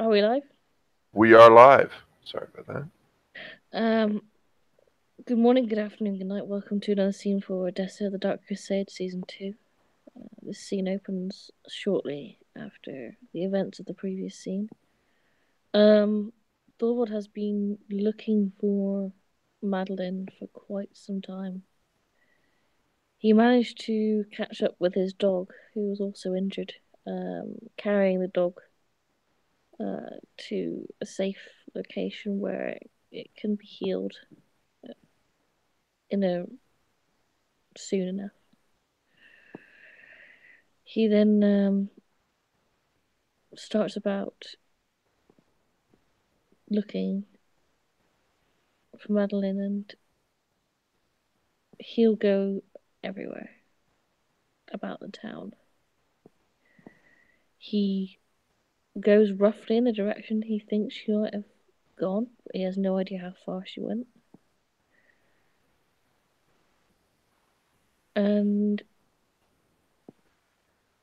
Are we live? We are live. Sorry about that. Um, Good morning, good afternoon, good night. Welcome to another scene for Odessa, the Dark Crusade, Season 2. This scene opens shortly after the events of the previous scene. Thorvald has been looking for Madeline for quite some time. He managed to catch up with his dog, who was also injured, carrying the dog to a safe location where it can be healed in a soon enough. He then starts about looking for Madeline, and he'll go everywhere about the town. He goes roughly in the direction he thinks she might have gone. He has no idea how far she went. And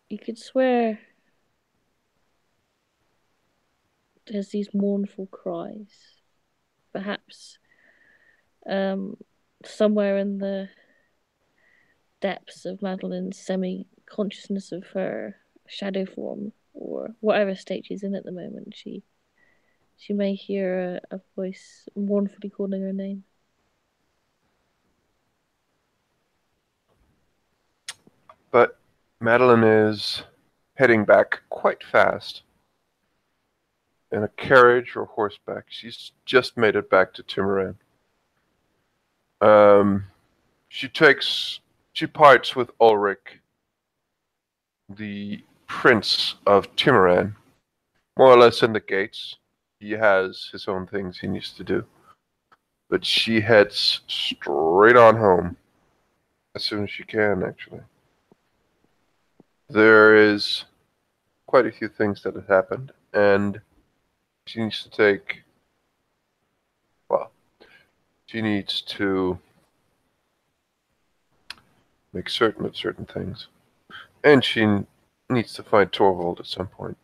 you could swear there's these mournful cries. Perhaps somewhere in the depths of Madeline's semi consciousness of her shadow form, or whatever state she's in at the moment, she may hear a voice mournfully calling her name. But Madeline is heading back quite fast in a carriage or horseback. She's just made it back to Timoran. Um, she parts with Ulrich, the Prince of Timoran, more or less in the gates. He has his own things he needs to do. But she heads straight on home as soon as she can, actually. There is quite a few things that have happened, and she needs to take, well, she needs to make certain of certain things. And she needs to find Torvald at some point.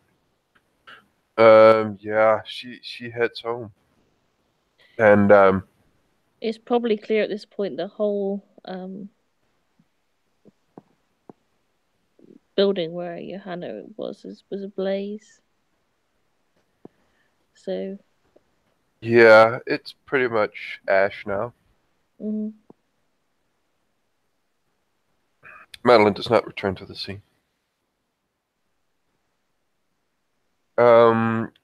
Yeah, she heads home. And, It's probably clear at this point the whole building where Johanna was ablaze. So, yeah, it's pretty much ash now. mm, Madeline does not return to the scene.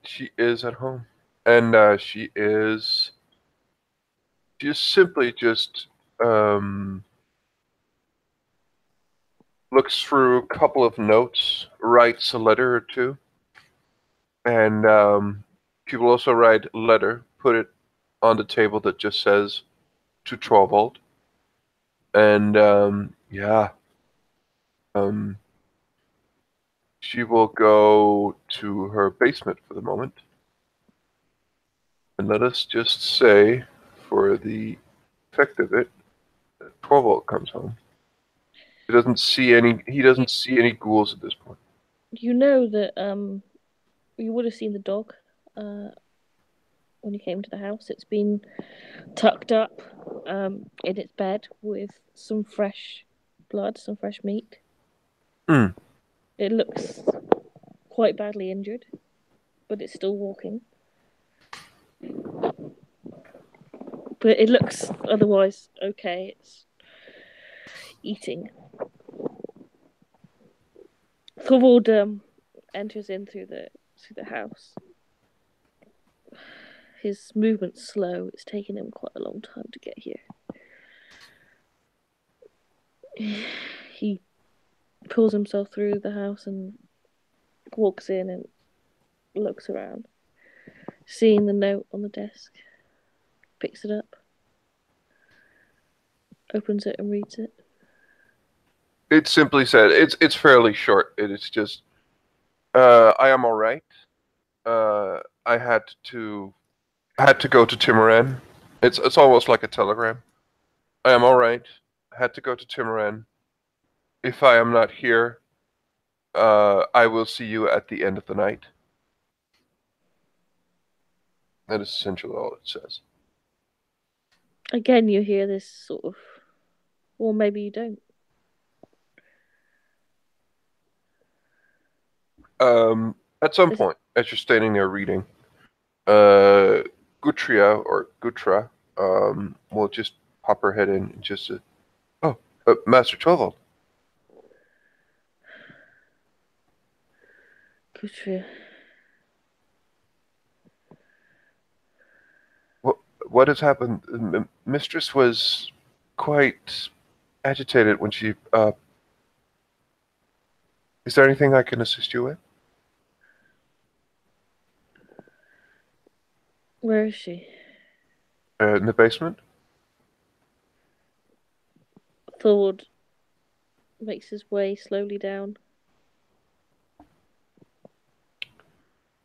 She is at home. And, she is simply just, looks through a couple of notes, writes a letter or two, and she will also write a letter, put it on the table that just says to Torvald, and yeah, um, she will go to her basement for the moment, and let us just say, for the effect of it, that Torvald comes home. He doesn't see any. He you doesn't see any ghouls at this point. you know that you would have seen the dog uh when you came to the house. It's been tucked up in its bed with some fresh blood, some fresh meat. Mm. It looks quite badly injured, but it's still walking. But it looks otherwise okay. It's eating. Thorvald enters in through the house. His movement's slow. It's taken him quite a long time to get here. He pulls himself through the house and walks in and looks around, seeing the note on the desk, picks it up, opens it and reads it. It simply said it's fairly short. It is just I am all right. I had to go to Timoran. It's almost like a telegram. I am all right. I had to go to Timoran. If I am not here, I will see you at the end of the night. That is essentially all it says. Again, you hear this sort of, or maybe you don't. At some This point, as you're standing there reading, uh, Gutria or Gutra will just pop her head in and just say, "Oh, Master Torvald, Kutria. what what has happened? Mistress was quite agitated when she. Is there anything I can assist you with? Where is she? In the basement? Thord makes his way slowly down.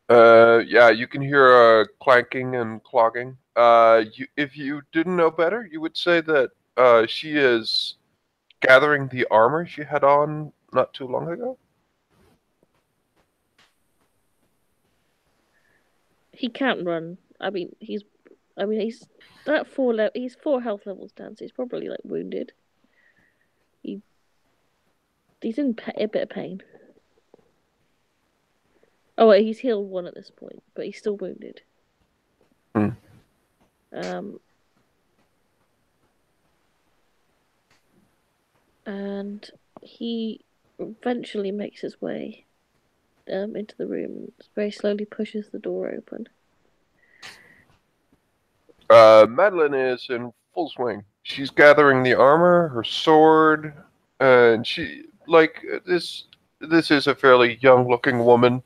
Yeah, you can hear clanking and clogging. If you didn't know better, you would say that she is gathering the armor she had on not too long ago. He can't run. He's that he's 4 health levels down, so he's probably like wounded. He he's in a bit of pain. Oh wait, he's healed 1 at this point, but he's still wounded. Hmm. Um, and he eventually makes his way into the room and very slowly pushes the door open. Madeline is in full swing. She's gathering the armor, her sword, and she like this. This is a fairly young-looking woman,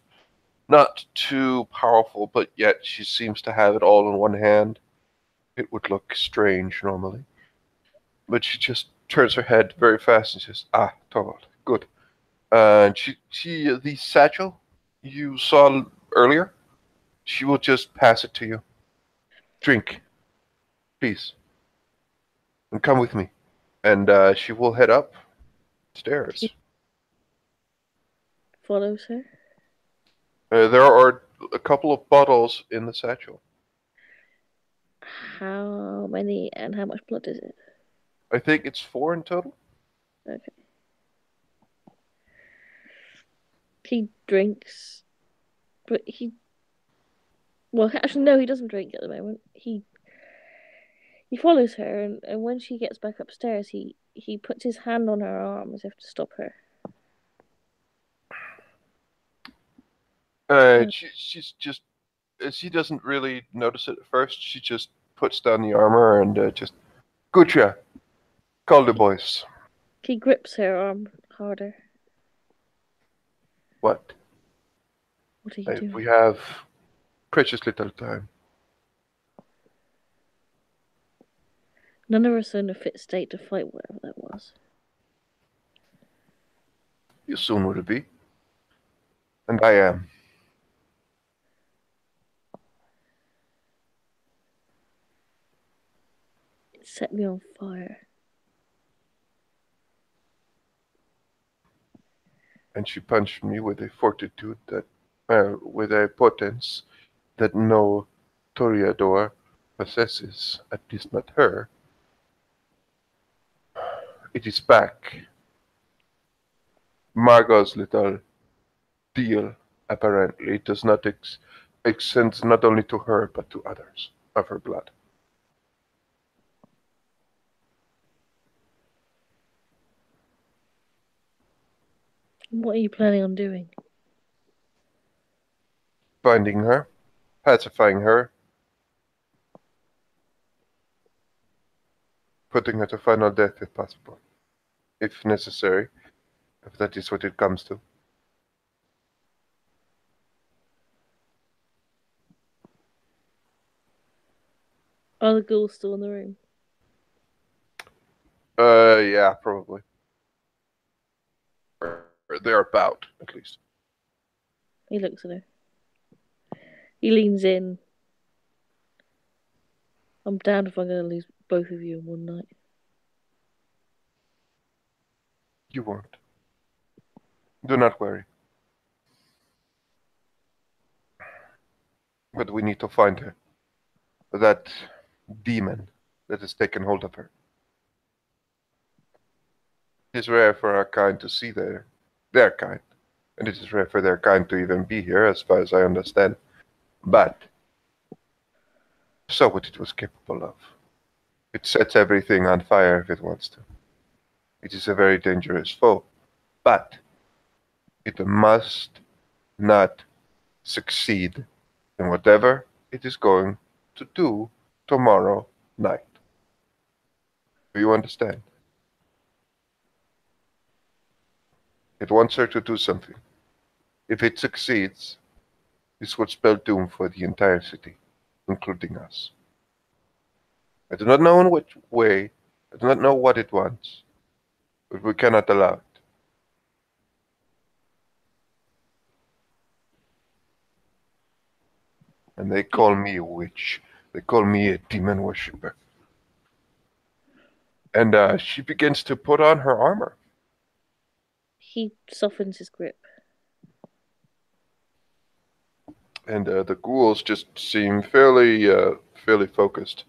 not too powerful, but yet she seems to have it all in one hand. It would look strange normally, but she just turns her head very fast and says, "Ah, Torvald, good." And she the satchel you saw earlier, she will just pass it to you. Drink, please, and come with me. And she will head He upstairs. follows her. There are a couple of bottles in the satchel. How many and how much blood is it? I think it's 4 in total. Okay. He drinks, but well, actually, no, he doesn't drink at the moment. He follows her, and when she gets back upstairs, he puts his hand on her arm as if to stop her. And She's just she doesn't really notice it at first. She just puts down the armor and just Gutria, call the he, boys. he grips her arm harder. What? What are you doing? We have precious little time. None of us are in a fit state to fight whatever that was. You soon will be, and I am. It set me on fire. And she punched me with a fortitude that, with a potence that no toreador possesses, at least not her. It is back. Margot's little deal, apparently, does not extend not only to her, but to others of her blood. What are you planning on doing? Finding her, pacifying her, putting her to final death if possible, if necessary, if that is what it comes to. Are the ghouls still in the room? Yeah, probably. Or thereabout, at least. He looks at her. He leans in. I'm down if I'm going to lose both of you in one night. You won't. Do not worry. But we need to find her. that demon that has taken hold of her. It is rare for our kind to see their kind, and it is rare for their kind to even be here, as far as I understand. But saw what it was capable of. It sets everything on fire if it wants to. It is a very dangerous foe, but it must not succeed in whatever it is going to do tomorrow night. Do you understand? It wants her to do something. If it succeeds, this would spell doom for the entire city, including us. I do not know in which way, I do not know what it wants, but we cannot allow it. And they call me a witch. They call me a demon worshiper. And she begins to put on her armor. He softens his grip. And the ghouls just seem fairly focused.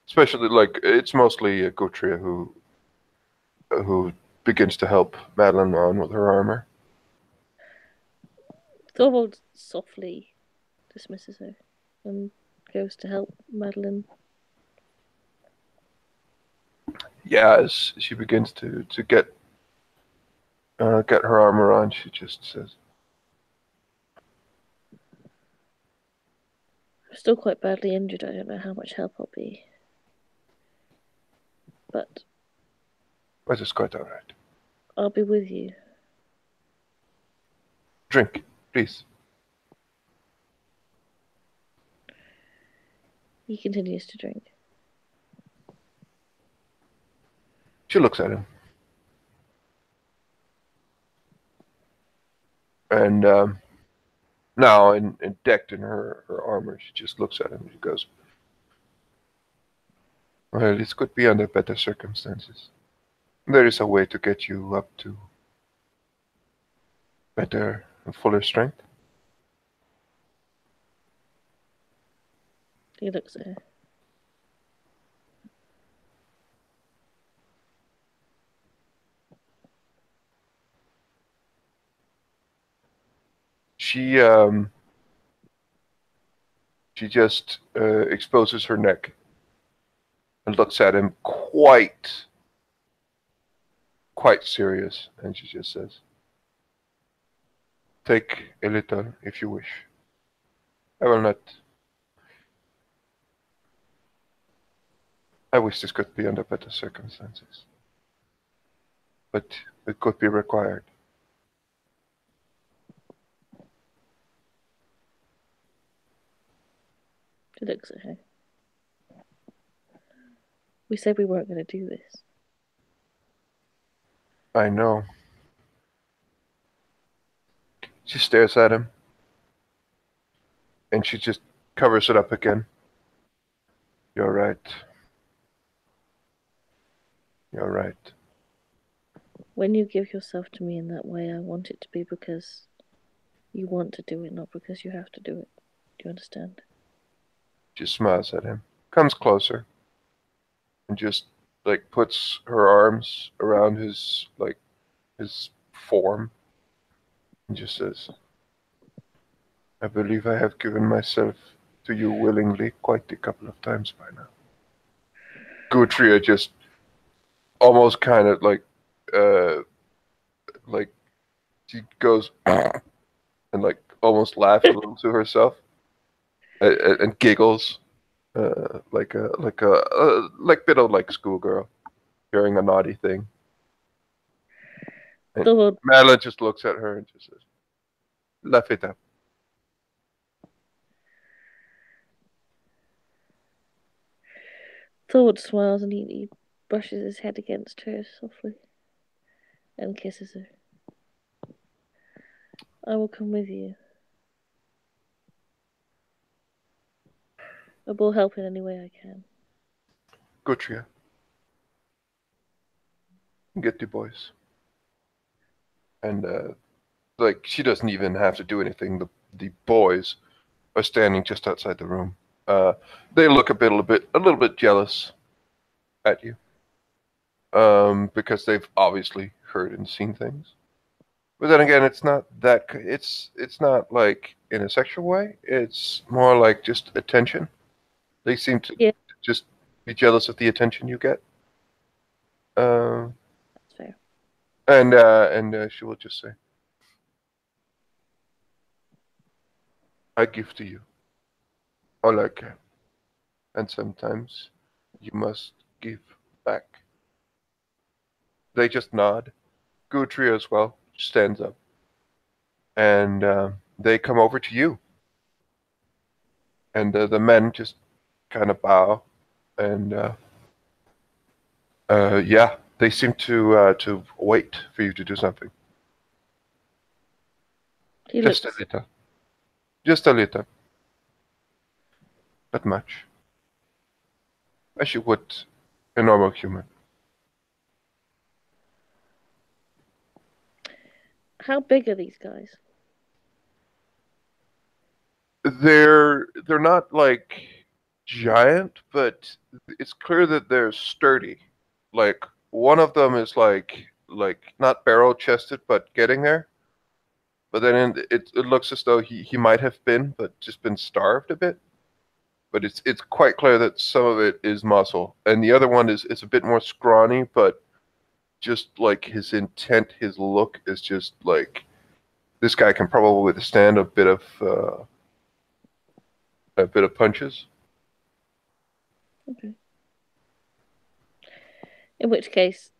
Especially, like, it's mostly Gotria who begins to help Madeline on with her armor. Thorvald softly dismisses her and goes to help Madeline. Yeah, as she begins to get her armor on, she just says, I'm still quite badly injured. I don't know how much help I'll be. But "That is quite all right. I'll be with you. Drink, please." He continues to drink. She looks at him. And now, decked in her armor, she just looks at him and she goes, "Well, this could be under better circumstances. There is a way to get you up to better and fuller strength." He looks at her. She she just exposes her neck and looks at him quite serious, and she just says, "Take a little if you wish. I will not. I wish this could be under better circumstances, but it could be required." He looks at her. We said we weren't going to do this. "I know." She stares at him, and she just covers it up again. "You're right. You're right." When you give yourself to me in that way, I want it to be because you want to do it, not because you have to do it. Do you understand? She smiles at him, comes closer, and just like puts her arms around his form, and just says, "I believe I have given myself to you willingly quite a couple of times by now." Gutria just almost kind of uh like she goes and like almost laughs a little to herself, and giggles, like bit of like schoolgirl hearing a naughty thing. And Thorvald, Madeline just looks at her and just says, "Laugh it up." Thorvald smiles and he brushes his head against her softly and kisses her. I will come with you. I will help in any way I can. Gutria, get the boys. And like she doesn't even have to do anything. The boys are standing just outside the room, They look a little bit jealous at you, because they've obviously heard and seen things. But then again, it's not that. It's not like in a sexual way. It's more like just attention. They seem to Yeah, just be jealous of the attention you get. Uh, that's fair. and she will just say, "I give to you all I can, and sometimes you must give back." They just nod. Guthrie as well stands up, and they come over to you, and the men just kind of bow, and yeah, they seem to wait for you to do something. He Just a looks. little, just a little, not much, as you would a normal human. How big are these guys? They're not like giant, but it's clear that they're sturdy. Like one of them is like not barrel chested, but getting there. But then it looks as though he might have been, but just been starved a bit. But it's quite clear that some of it is muscle, and the other one is a bit more scrawny, but just like his intent, his look is just like this guy can probably withstand a bit of punches. Okay. In which case,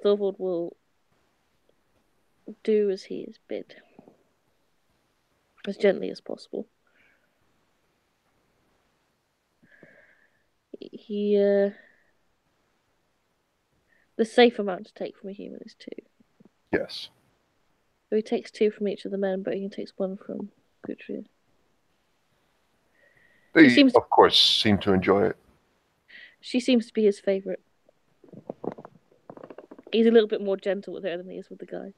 Thorvald will do as he is bid, as gently as possible. He the safe amount to take from a human is two. Yes, So he takes two from each of the men, but he takes one from Gudrun. She they seems of course seem to enjoy it. she seems to be his favorite. He's a little bit more gentle with her than he is with the guy.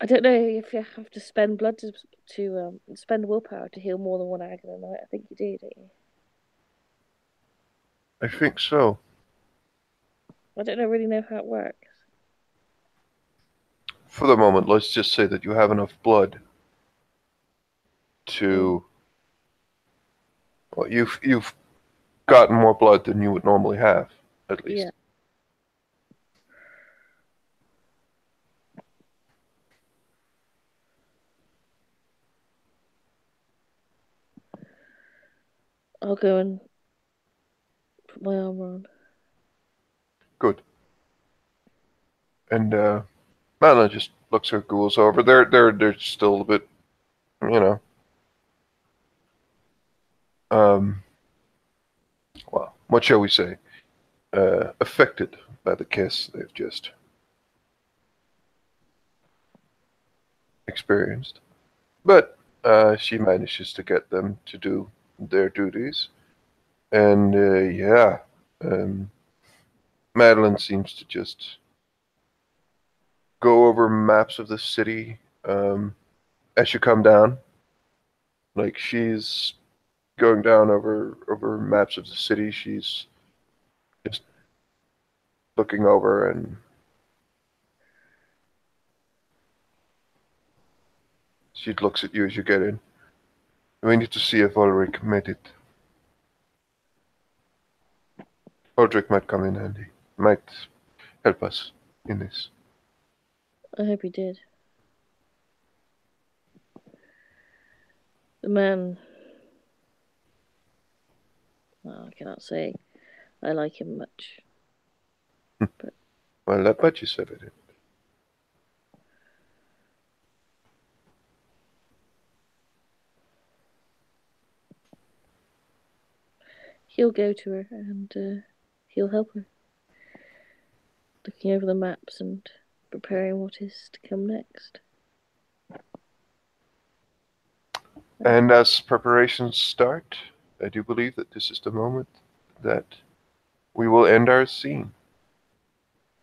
I don't know if you have to spend blood to spend willpower to heal more than one agony a night. I think you do, don't you? I think so. I don't really know how it works. For the moment, let's just say that you have enough blood Mm, to, well, you've gotten more blood than you would normally have, at yeah, least. I'll go and put my armor on. Good. And Mana just looks her ghouls over. They're still a bit, you know, um, well, what shall we say? Affected by the kiss they've just experienced. But she manages to get them to do their duties. And yeah, um, Madeline seems to just go over maps of the city as you come down. Like she's going down over maps of the city. She's just looking over, and she looks at you as you get in. We need to see if Ulrich made it. Ulrich might come in handy. Might help us in this. I hope he did. The man, well, I cannot say I like him much, but Well, that much is evident. he'll go to her and he'll help her, looking over the maps and preparing what is to come next. And as preparations start, I do believe that this is the moment that we will end our scene.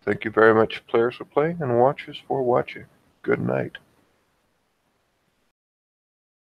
Thank you very much, players, for playing and watchers for watching. Good night.